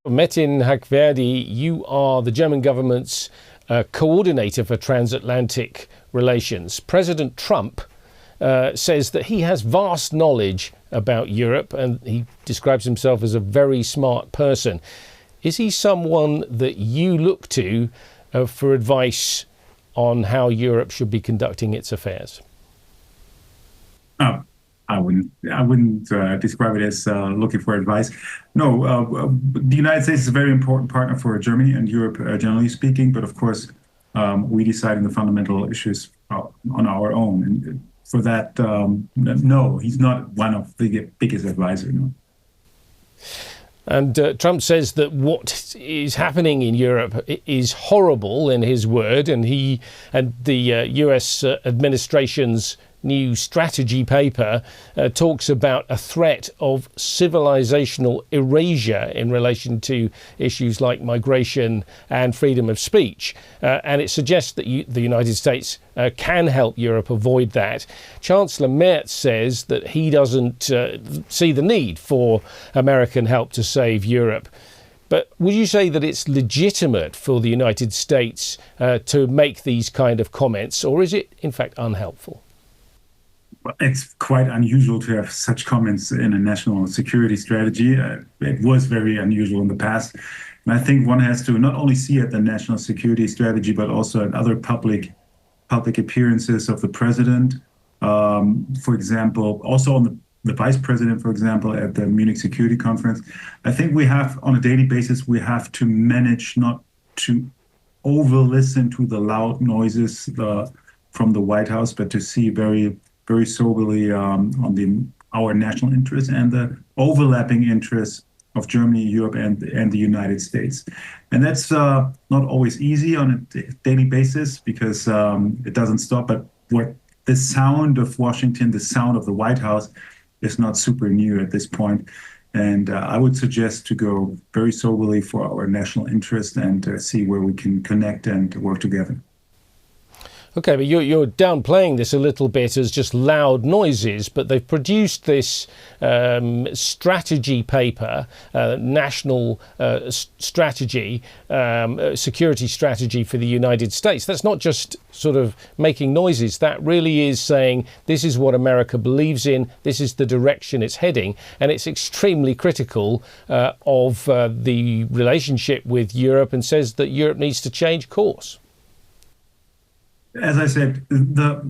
Metin Hakverdi, you are the German government's coordinator for transatlantic relations. President Trump says that he has vast knowledge about Europe and he describes himself as a very smart person. Is he someone that you look to for advice on how Europe should be conducting its affairs? I wouldn't describe it as looking for advice. No, the United States is a very important partner for Germany and Europe, generally speaking. But of course, we decide on the fundamental issues on our own. And for that, no, he's not one of the biggest advisors. No. And Trump says that what is happening in Europe is horrible, in his word, and the US administration's new strategy paper talks about a threat of civilizational erasure in relation to issues like migration and freedom of speech. And it suggests that the United States can help Europe avoid that. Chancellor Merz says that he doesn't see the need for American help to save Europe. But would you say that it's legitimate for the United States to make these kind of comments, or is it in fact unhelpful? It's quite unusual to have such comments in a national security strategy. It was very unusual in the past. And I think one has to not only see at the national security strategy, but also at other public appearances of the president. For example, also on the vice president, for example, at the Munich Security Conference. I think we have, on a daily basis, we have to manage not to over-listen to the loud noises from the White House, but to see very soberly on our national interests and the overlapping interests of Germany, Europe, and the United States. And that's not always easy on a daily basis because it doesn't stop. But what the sound of Washington, the sound of the White House is not super new at this point. And I would suggest to go very soberly for our national interest and see where we can connect and work together. OK, but you're downplaying this a little bit as just loud noises, but they've produced this strategy paper, national strategy, security strategy for the United States. That's not just sort of making noises. That really is saying this is what America believes in, this is the direction it's heading, and it's extremely critical of the relationship with Europe and says that Europe needs to change course. As I said, the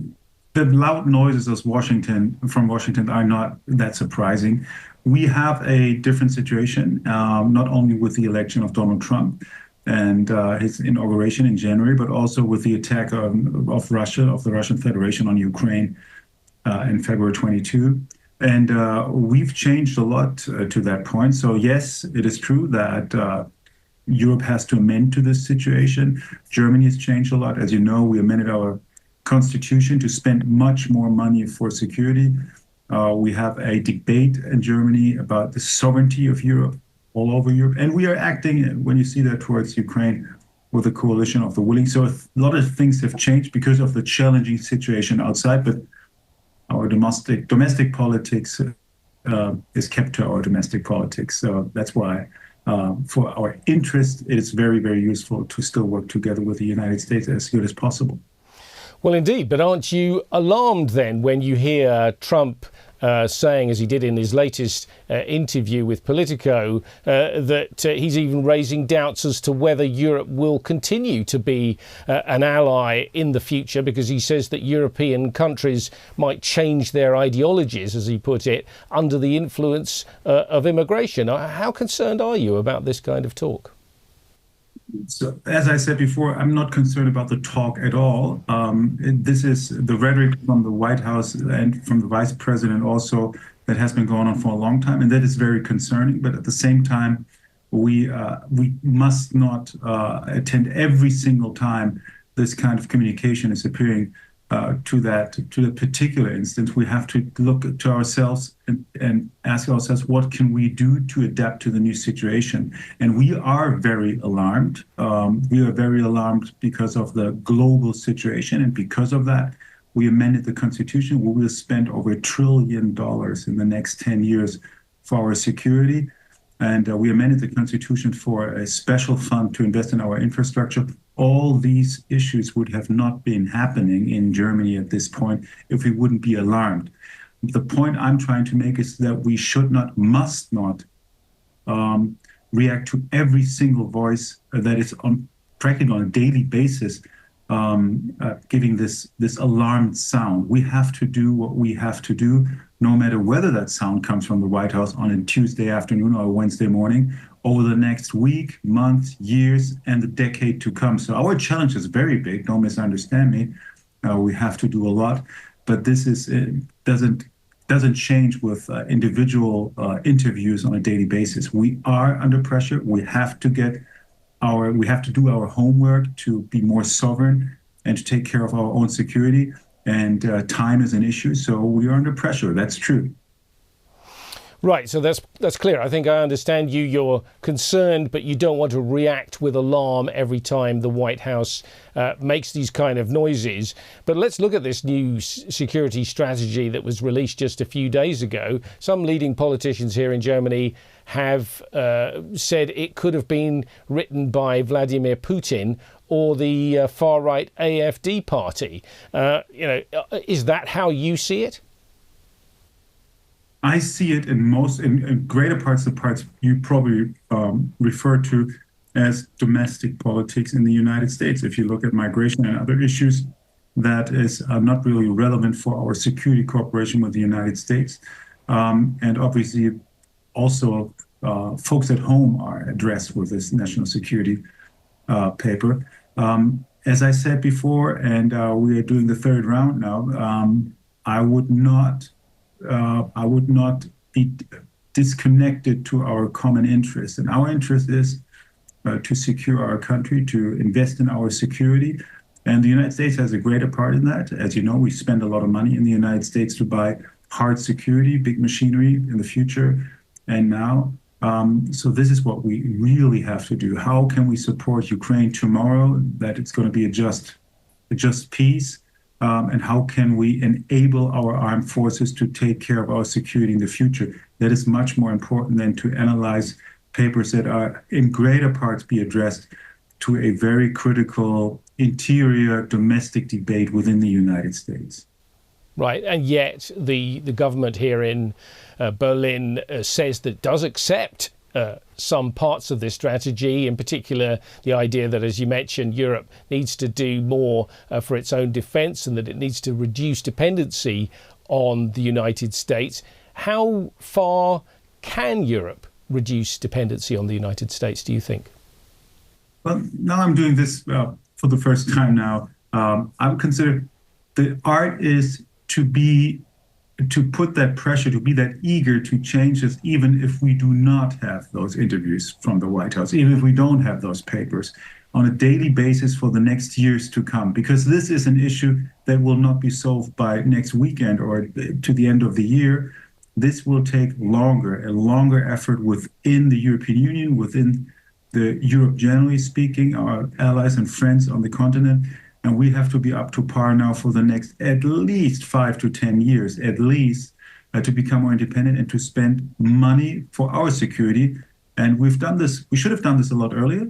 loud noises of from Washington are not that surprising. We have a different situation, not only with the election of Donald Trump and his inauguration in January, but also with the attack of the Russian Federation on Ukraine in February 22. And we've changed a lot to that point. So yes, it is true that Europe has to amend to this situation. Germany has changed a lot. As you know, we amended our constitution to spend much more money for security. We have a debate in Germany about the sovereignty of Europe, all over Europe. And we are acting, when you see that, towards Ukraine with a coalition of the willing. So a lot of things have changed because of the challenging situation outside. But our domestic politics is kept to our domestic politics. So that's why for our interest, it is very, very useful to still work together with the United States as good as possible. Well, indeed. But aren't you alarmed then when you hear Trump saying, as he did in his latest interview with Politico, that he's even raising doubts as to whether Europe will continue to be an ally in the future, because he says that European countries might change their ideologies, as he put it, under the influence of immigration. How concerned are you about this kind of talk? So, as I said before, I'm not concerned about the talk at all. This is the rhetoric from the White House and from the vice president also that has been going on for a long time, and that is very concerning. But at the same time, we must not attend every single time this kind of communication is appearing to the particular instance. We have to look to ourselves and ask ourselves, what can we do to adapt to the new situation? And we are very alarmed. We are very alarmed because of the global situation. And because of that, we amended the Constitution. We will spend over $1 trillion in the next 10 years for our security. and we amended the Constitution for a special fund to invest in our infrastructure. All these issues would have not been happening in Germany at this point if we wouldn't be alarmed. The point I'm trying to make is that we should not, must not react to every single voice that is practically on a daily basis giving this alarmed sound. We have to do what we have to do, no matter whether that sound comes from the White House on a Tuesday afternoon or a Wednesday morning, over the next week, month, years, and the decade to come. So our challenge is very big. Don't misunderstand me. We have to do a lot, but this doesn't change with individual interviews on a daily basis. We are under pressure. We have to do our homework to be more sovereign and to take care of our own security. And time is an issue, so we are under pressure. That's true. Right, so that's clear. I think I understand you. You're concerned, but you don't want to react with alarm every time the White House makes these kind of noises. But let's look at this new security strategy that was released just a few days ago. Some leading politicians here in Germany have said it could have been written by Vladimir Putin or the far-right AfD party. Is that how you see it? I see it in greater parts, the parts you probably refer to as domestic politics in the United States. If you look at migration and other issues, that is not really relevant for our security cooperation with the United States. And obviously, also, folks at home are addressed with this national security paper. As I said before, and we are doing the third round now, I would not be disconnected to our common interest. And our interest is to secure our country, to invest in our security. And the United States has a greater part in that. As you know, we spend a lot of money in the United States to buy hard security, big machinery in the future and now. So this is what we really have to do. How can we support Ukraine tomorrow, that it's going to be a just peace? And how can we enable our armed forces to take care of our security in the future? That is much more important than to analyze papers that are in greater parts be addressed to a very critical interior domestic debate within the United States. Right, and yet the government here in Berlin says that it does accept some parts of this strategy, in particular the idea that, as you mentioned, Europe needs to do more for its own defence and that it needs to reduce dependency on the United States. How far can Europe reduce dependency on the United States, do you think? Well, now I'm doing this for the first time now. I would consider the art is to put that pressure, to be that eager to change this, even if we do not have those interviews from the White House, even if we don't have those papers, on a daily basis for the next years to come. Because this is an issue that will not be solved by next weekend or to the end of the year. This will take a longer effort within the European Union, within the Europe generally speaking, our allies and friends on the continent. And we have to be up to par now for the next at least 5 to 10 years, at least, to become more independent and to spend money for our security. And we've done this. We should have done this a lot earlier.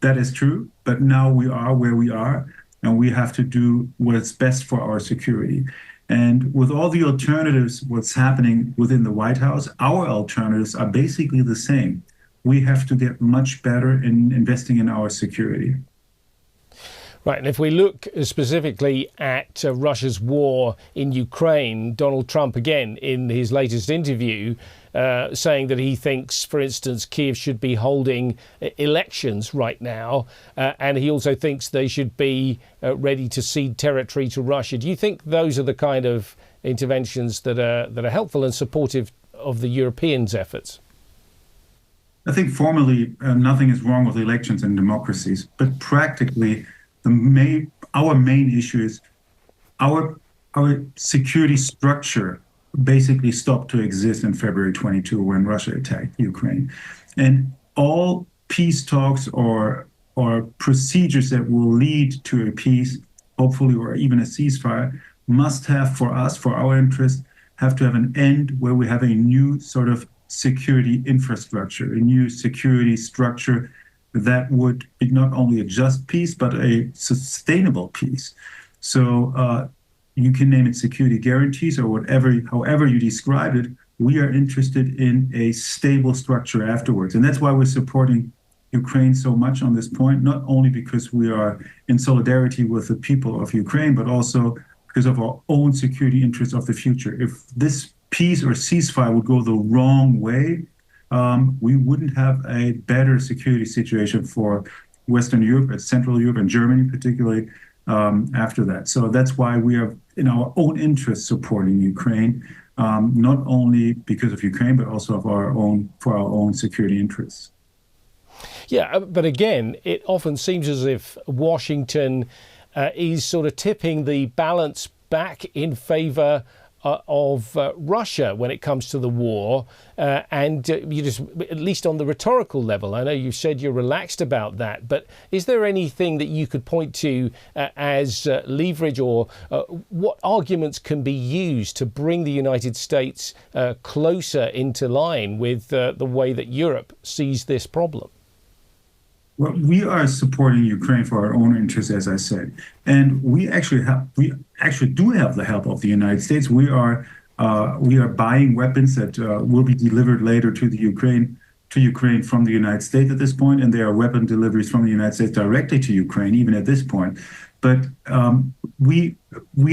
That is true. But now we are where we are, and we have to do what's best for our security. And with all the alternatives, what's happening within the White House, our alternatives are basically the same. We have to get much better in investing in our security. Right, and if we look specifically at Russia's war in Ukraine, Donald Trump, again, in his latest interview, saying that he thinks, for instance, Kyiv should be holding elections right now, and he also thinks they should be ready to cede territory to Russia. Do you think those are the kind of interventions that are helpful and supportive of the Europeans' efforts? I think formally nothing is wrong with elections and democracies, but practically our main issue is our security structure basically stopped to exist in February 22 when Russia attacked Ukraine. And all peace talks or procedures that will lead to a peace, hopefully, or even a ceasefire, must have, for us, for our interest, have to have an end where we have a new sort of security infrastructure, a new security structure that would be not only a just peace, but a sustainable peace. So you can name it security guarantees or whatever, however you describe it. We are interested in a stable structure afterwards. And that's why we're supporting Ukraine so much on this point, not only because we are in solidarity with the people of Ukraine, but also because of our own security interests of the future. If this peace or ceasefire would go the wrong way, we wouldn't have a better security situation for Western Europe, Central Europe, and Germany particularly after that. So that's why we are in our own interest supporting Ukraine, not only because of Ukraine, but also for our own security interests. Yeah, but again, it often seems as if Washington is sort of tipping the balance back in favour of Russia when it comes to the war, and you just, at least on the rhetorical level, I know you said you're relaxed about that, but is there anything that you could point to as leverage, or what arguments can be used to bring the United States closer into line with the way that Europe sees this problem? Well, we are supporting Ukraine for our own interests, as I said, and we actually do have the help of the United States. We are buying weapons that will be delivered later to Ukraine from the United States at this point, and there are weapon deliveries from the United States directly to Ukraine even at this point. But we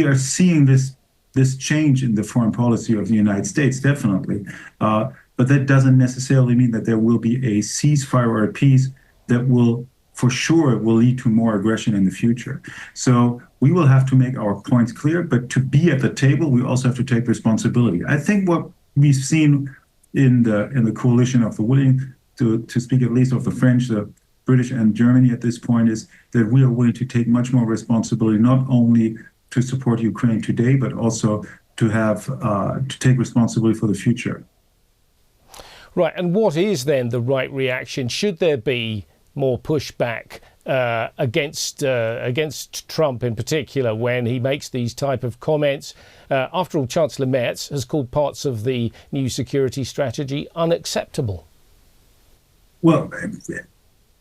are seeing this change in the foreign policy of the United States, definitely. But that doesn't necessarily mean that there will be a ceasefire or a peace that will lead to more aggression in the future. So we will have to make our points clear, but to be at the table, we also have to take responsibility. I think what we've seen in the coalition of the willing, to speak at least of the French, the British, and Germany at this point, is that we are willing to take much more responsibility, not only to support Ukraine today, but also to take responsibility for the future. Right, and what is then the right reaction? Should there be more pushback against Trump in particular when he makes these type of comments? After all, Chancellor Merz has called parts of the new security strategy unacceptable. Well,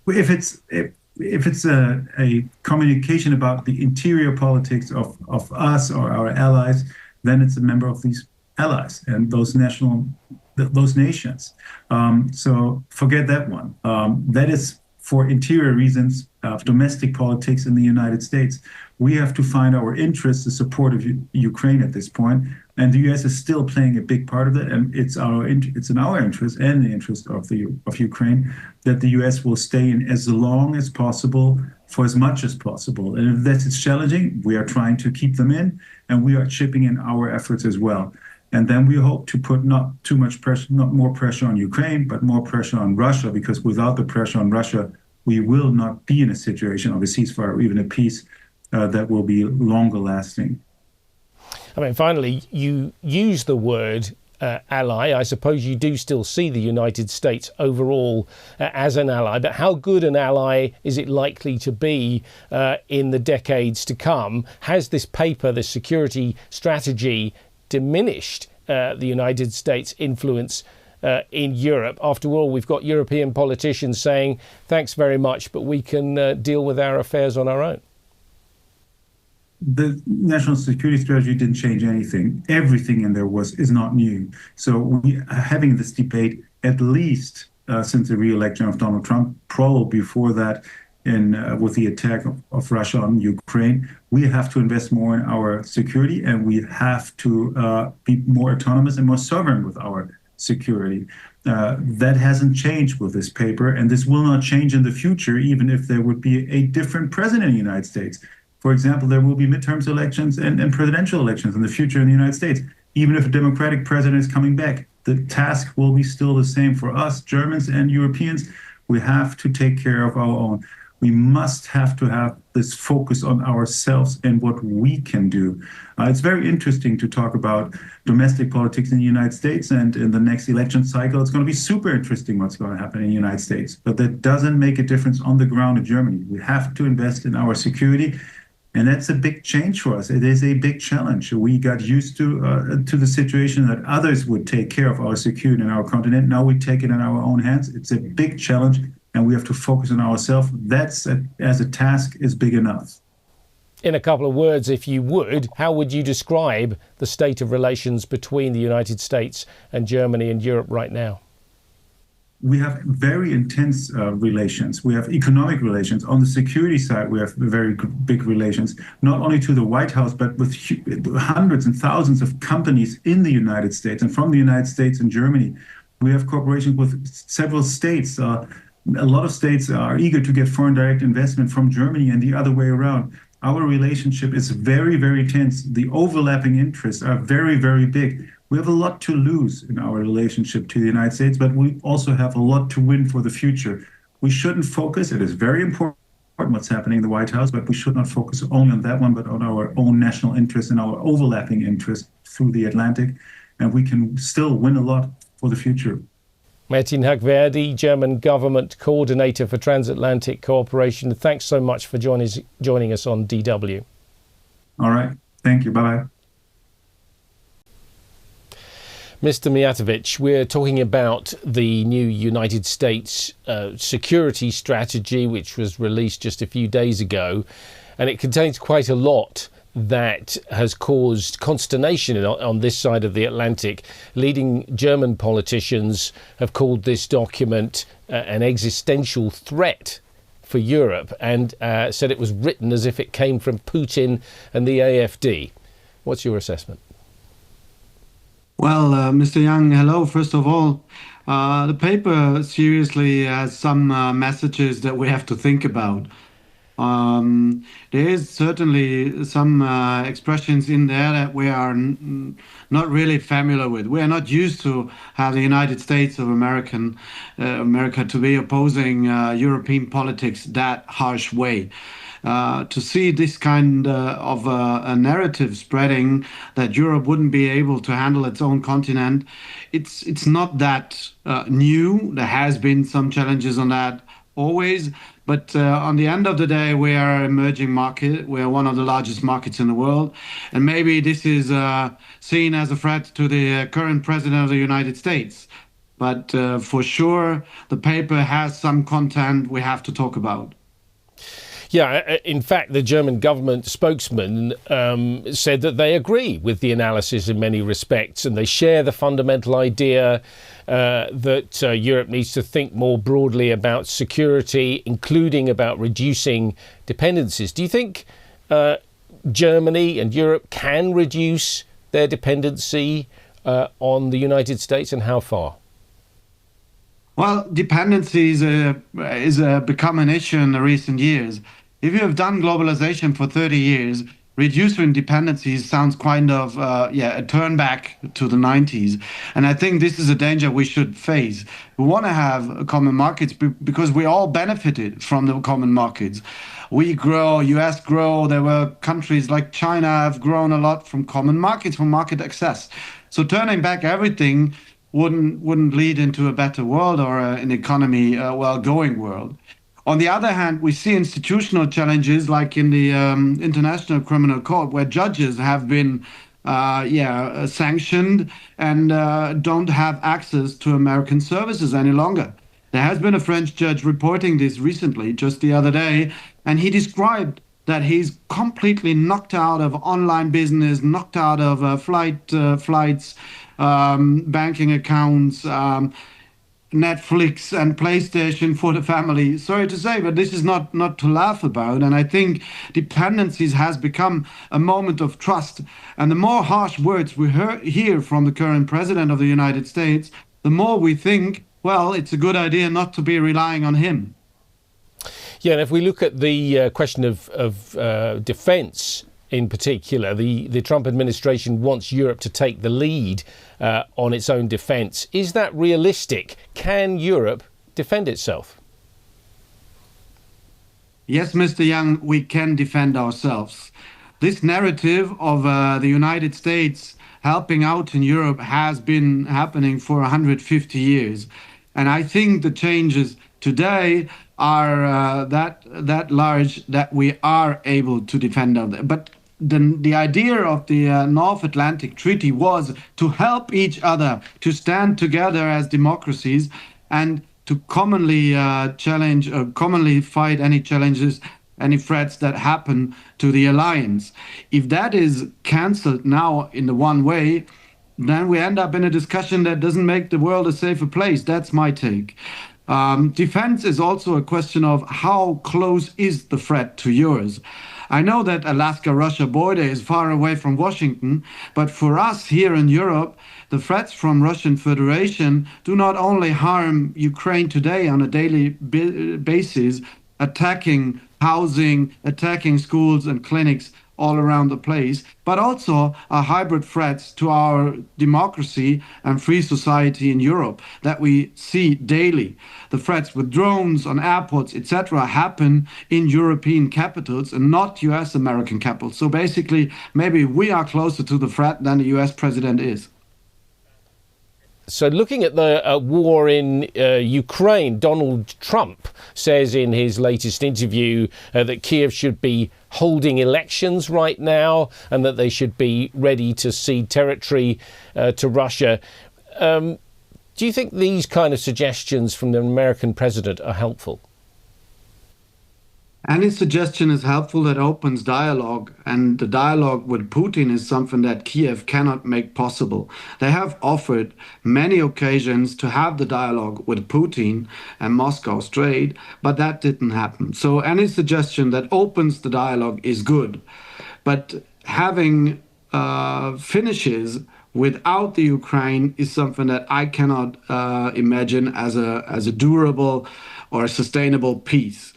if it's a communication about the interior politics of us or our allies, then it's a member of these allies and those nations. So forget that one. That is for interior reasons of domestic politics in the United States. We have to find our interests, the support of Ukraine at this point, and the U.S. is still playing a big part of it. And it's in our interest and the interest of Ukraine that the U.S. will stay in as long as possible for as much as possible. And if that is challenging, we are trying to keep them in, and we are chipping in our efforts as well. And then we hope to put not more pressure on Ukraine, but more pressure on Russia, because without the pressure on Russia, we will not be in a situation of a ceasefire or even a peace that will be longer lasting. I mean, finally, you use the word ally. I suppose you do still see the United States overall as an ally, but how good an ally is it likely to be in the decades to come? Has this paper, this security strategy, diminished the United States' influence in Europe? After all, we've got European politicians saying, thanks very much, but we can deal with our affairs on our own. The national security strategy didn't change anything. Everything in there is not new. So we are having this debate at least since the re-election of Donald Trump, probably before that, with the attack of Russia on Ukraine. We have to invest more in our security, and we have to be more autonomous and more sovereign with our security. That hasn't changed with this paper, and this will not change in the future, even if there would be a different president in the United States. For example, there will be midterm elections and presidential elections in the future in the United States. Even if a Democratic president is coming back, the task will be still the same for us, Germans and Europeans. We have to take care of our own. We must have to have this focus on ourselves and what we can do. It's very interesting to talk about domestic politics in the United States, and in the next election cycle, it's going to be super interesting what's going to happen in the United States. But that doesn't make a difference on the ground in Germany. We have to invest in our security. And that's a big change for us. It is a big challenge. We got used to the situation that others would take care of our security in our continent. Now we take it in our own hands. It's a big challenge, and we have to focus on ourselves. As a task is big enough. In a couple of words, if you would, how would you describe the state of relations between the United States and Germany and Europe right now? We have very intense relations. We have economic relations. On the security side, we have very big relations, not only to the White House, but with hundreds and thousands of companies in the United States and from the United States and Germany. We have cooperation with several states. A lot of states are eager to get foreign direct investment from Germany and the other way around. Our relationship is very, very tense. The overlapping interests are very, very big. We have a lot to lose in our relationship to the United States, but we also have a lot to win for the future. We shouldn't focus. It is very important what's happening in the White House, but we should not focus only on that one, but on our own national interests and our overlapping interests through the Atlantic. And we can still win a lot for the future. Metin Hakverdi, German Government Coordinator for Transatlantic Cooperation. Thanks so much for joining us on DW. All right. Thank you. Bye-bye. Mr. Mijatovic, we're talking about the new United States security strategy, which was released just a few days ago, and it contains quite a lot that has caused consternation on this side of the Atlantic. Leading German politicians have called this document an existential threat for Europe and said it was written as if it came from Putin and the AfD. What's your assessment? Well, Mr. Young, hello. First of all, the paper seriously has some messages that we have to think about. There is certainly some expressions in there that we are not really familiar with. We are not used to have the United States of America to be opposing European politics that harsh way. To see this kind of a narrative spreading that Europe wouldn't be able to handle its own continent, it's not that new. There has been some challenges on that always, but on the end of the day, we are an emerging market. We are one of the largest markets in the world, and maybe this is seen as a threat to the current president of the United States. But for sure, the paper has some content we have to talk about. Yeah, in fact, the German government spokesman said that they agree with the analysis in many respects, and they share the fundamental idea that Europe needs to think more broadly about security, including about reducing dependencies. Do you think Germany and Europe can reduce their dependency on the United States, and how far? Well, dependencies is become an issue in the recent years. If you have done globalization for 30 years, reducing dependencies sounds kind of a turn back to the 90s. And I think this is a danger we should face. We want to have common markets because we all benefited from the common markets. We grow, US grow, there were countries like China have grown a lot from common markets, from market access. So turning back everything wouldn't lead into a better world or an economy, well-going world. On the other hand, we see institutional challenges like in the International Criminal Court, where judges have been sanctioned and don't have access to American services any longer. There has been a French judge reporting this recently, just the other day, and he described that he's completely knocked out of online business, knocked out of flights, banking accounts, Netflix and PlayStation for the family. Sorry to say, but this is not to laugh about. And I think dependencies has become a moment of trust. And the more harsh words we hear from the current president of the United States, the more we think, well, it's a good idea not to be relying on him. Yeah, and if we look at the question of defence in particular, the Trump administration wants Europe to take the lead on its own defence. Is that realistic? Can Europe defend itself? Yes, Mr. Young, we can defend ourselves. This narrative of the United States helping out in Europe has been happening for 150 years. And I think the changes today are that large that we are able to defend them. But the idea of the North Atlantic Treaty was to help each other, to stand together as democracies, and to commonly challenge or commonly fight any challenges, any threats that happen to the alliance. If that is cancelled now in the one way, then we end up in a discussion that doesn't make the world a safer place. That's my take. Defense is also a question of how close is the threat to yours. I know that Alaska-Russia border is far away from Washington, but for us here in Europe, the threats from Russian Federation do not only harm Ukraine today on a daily basis, attacking housing, attacking schools and clinics all around the place, but also are hybrid threats to our democracy and free society in Europe that we see daily. The threats with drones on airports, etc., happen in European capitals and not US American capitals. So basically, maybe we are closer to the threat than the US president is. So looking at the war in Ukraine, Donald Trump says in his latest interview that Kiev should be holding elections right now and that they should be ready to cede territory to Russia. Do you think these kind of suggestions from the American president are helpful? Any suggestion is helpful that opens dialogue, and the dialogue with Putin is something that Kiev cannot make possible. They have offered many occasions to have the dialogue with Putin and Moscow straight, but that didn't happen. So any suggestion that opens the dialogue is good. But having finishes without the Ukraine is something that I cannot imagine as a durable or sustainable peace.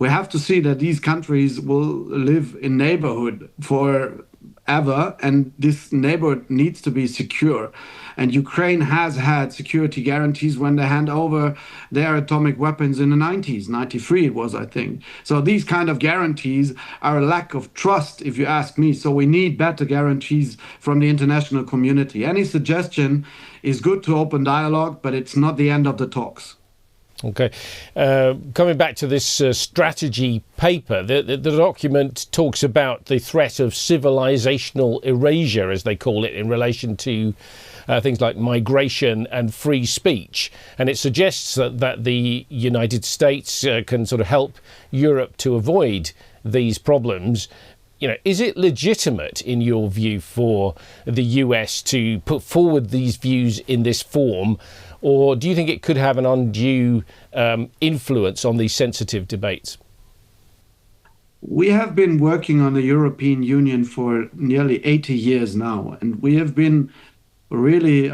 We have to see that these countries will live in neighborhood forever, and this neighborhood needs to be secure. And Ukraine has had security guarantees when they hand over their atomic weapons in the 90s, 93 it was, I think. So these kind of guarantees are a lack of trust, if you ask me. So we need better guarantees from the international community. Any suggestion is good to open dialogue, but it's not the end of the talks. OK. Coming back to this strategy paper, the document talks about the threat of civilizational erasure, as they call it, in relation to things like migration and free speech. And it suggests that the United States can sort of help Europe to avoid these problems. You know, is it legitimate, in your view, for the US to put forward these views in this form? Or do you think it could have an undue influence on these sensitive debates? We have been working on the European Union for nearly 80 years now, and we have been really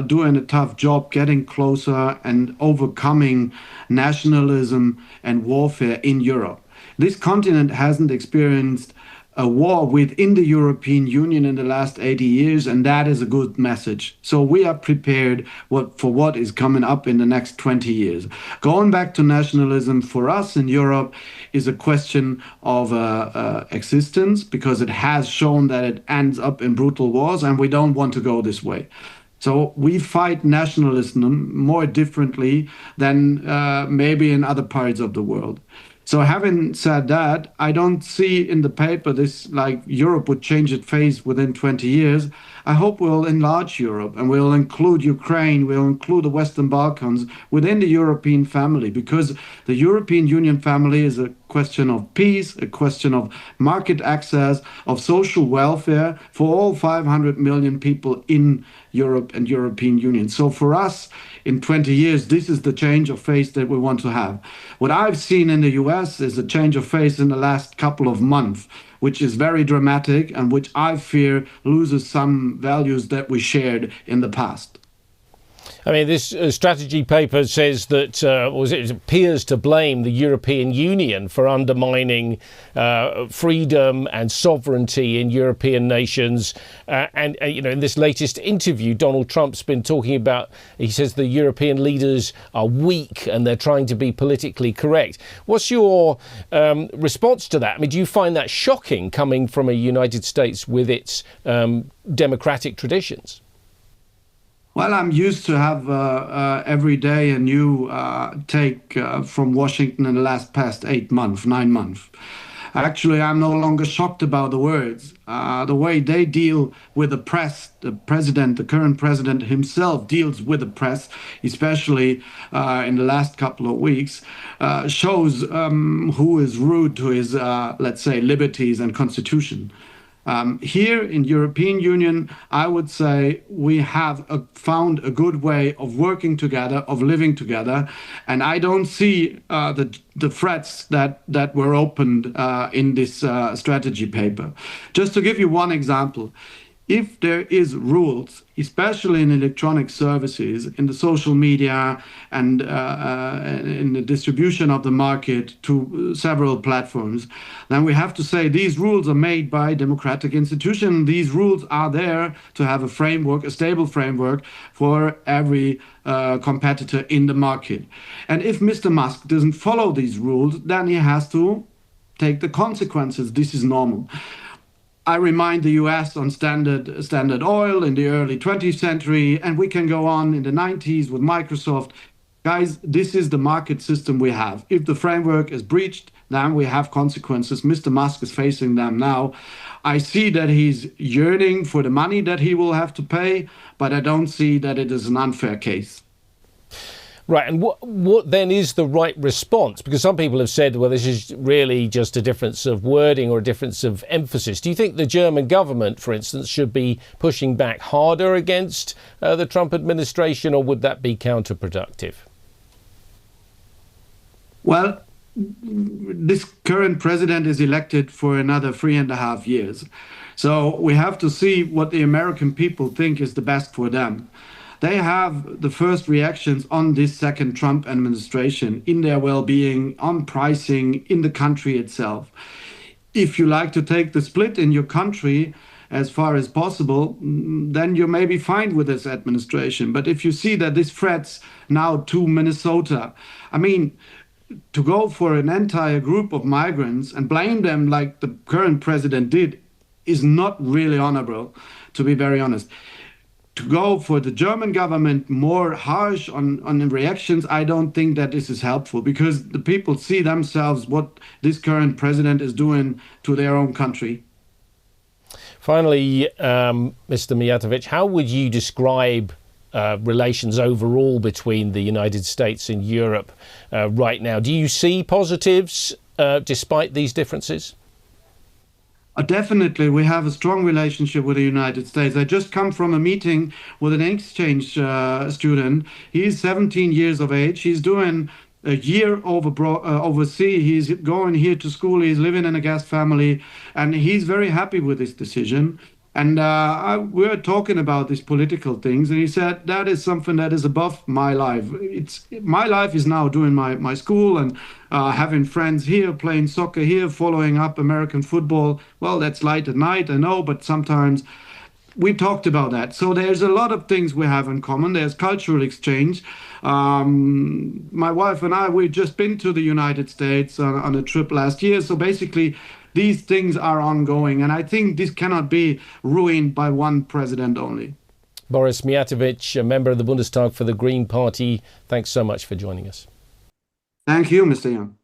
doing a tough job getting closer and overcoming nationalism and warfare in Europe. This continent hasn't experienced a war within the European Union in the last 80 years, and that is a good message. So we are prepared for what is coming up in the next 20 years. Going back to nationalism for us in Europe is a question of existence, because it has shown that it ends up in brutal wars, and we don't want to go this way. So we fight nationalism more differently than maybe in other parts of the world. So having said that, I don't see in the paper this like Europe would change its face within 20 years. I hope we'll enlarge Europe and we'll include Ukraine, we'll include the Western Balkans within the European family, because the European Union family is a question of peace, a question of market access, of social welfare for all 500 million people in Europe and European Union. So for us, in 20 years, this is the change of face that we want to have. What I've seen in the US is a change of face in the last couple of months, which is very dramatic and which I fear loses some values that we shared in the past. I mean, this strategy paper says that it appears to blame the European Union for undermining freedom and sovereignty in European nations. And in this latest interview, Donald Trump's been talking about, he says the European leaders are weak and they're trying to be politically correct. What's your response to that? I mean, do you find that shocking coming from a United States with its democratic traditions? Well, I'm used to have every day a new take from Washington in the past 8 months, 9 months. Actually, I'm no longer shocked about the words. The way they deal with the press, the president, the current president himself deals with the press, especially in the last couple of weeks, shows who is rude to his, let's say, liberties and constitution. Here in European Union, I would say we have found a good way of working together, of living together, and I don't see the threats that were opened in this strategy paper. Just to give you one example, if there is rules, especially in electronic services, in the social media and in the distribution of the market to several platforms, then we have to say these rules are made by democratic institutions. These rules are there to have a framework, a stable framework for every competitor in the market. And if Mr. Musk doesn't follow these rules, then he has to take the consequences. This is normal. I remind the US on Standard Oil in the early 20th century, and we can go on in the 90s with Microsoft. Guys, this is the market system we have. If the framework is breached, then we have consequences. Mr. Musk is facing them now. I see that he's yearning for the money that he will have to pay, but I don't see that it is an unfair case. Right, and what then is the right response? Because some people have said, well, this is really just a difference of wording or a difference of emphasis. Do you think the German government, for instance, should be pushing back harder against the Trump administration, or would that be counterproductive? Well, this current president is elected for another 3.5 years. So we have to see what the American people think is the best for them. They have the first reactions on this second Trump administration in their well-being, on pricing, in the country itself. If you like to take the split in your country as far as possible, then you may be fine with this administration. But if you see that this threats now to Minnesota, I mean, to go for an entire group of migrants and blame them like the current president did is not really honorable, to be very honest. To go for the German government more harsh on the reactions, I don't think that this is helpful, because the people see themselves what this current president is doing to their own country. Finally, Mr. Mijatovic, how would you describe relations overall between the United States and Europe right now? Do you see positives despite these differences? Definitely, we have a strong relationship with the United States. I just come from a meeting with an exchange student. He's 17 years of age. He's doing a year overseas. He's going here to school. He's living in a guest family, and he's very happy with this decision. And we're talking about these political things, and he said that is something that is above my life. My life is now doing my school and having friends here, playing soccer here, following up American football. Well, that's light at night, I know, but sometimes we talked about that. So there's a lot of things we have in common. There's cultural exchange. My wife and I, we've just been to the United States on a trip last year. So basically, these things are ongoing, and I think this cannot be ruined by one president only. Boris Mijatovic, a member of the Bundestag for the Green Party, thanks so much for joining us. Thank you, Mr. Young.